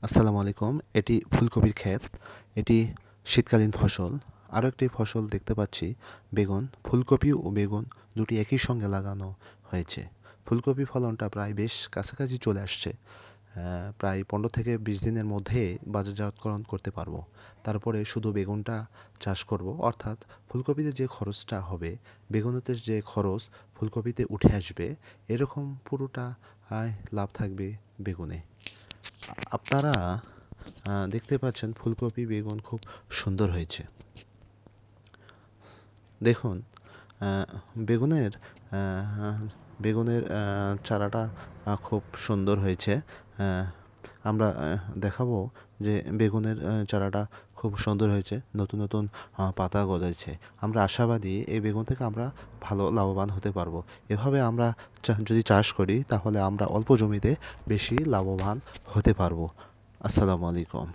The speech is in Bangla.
আসসালামু আলাইকুম। এটি ফুলকপির ক্ষেত। এটি শীতকালীন ফসল। আরও একটি ফসল দেখতে পাচ্ছি বেগুন। ফুলকপি ও বেগুন দুটি একই সঙ্গে লাগানো হয়েছে। ফুলকপি ফলনটা প্রায় বেশ কাছাকাছি চলে আসছে। প্রায় 15 থেকে 20 দিনের মধ্যে বাজারজাতকরণ করতে পারবো। তারপরে শুধু বেগুনটা চাষ করব, অর্থাৎ ফুলকপিতে যে খরচটা হবে বেগুনেতে যে খরচ ফুলকপিতে উঠে আসবে, এরকম পুরোটা লাভ থাকবে বেগুনে। আপনারা দেখতে পাচ্ছেন ফুলকপি বেগুন খুব সুন্দর হয়েছে। দেখুন, আহ, বেগুনের আহ, বেগুনের চারাটা খুব সুন্দর হয়েছে। আমরা দেখাবো যে বেগুনের চারাটা খুব সুন্দর হয়েছে, নতুন নতুন পাতা গজাচ্ছে। আমরা আশাবাদী এই বেগুন থেকে আমরা ভালো লাভবান হতে পারবো। এভাবে আমরা যদি চাষ করি তাহলে আমরা অল্প জমিতে বেশি লাভবান হতে পারবো। আসসালামু আলাইকুম।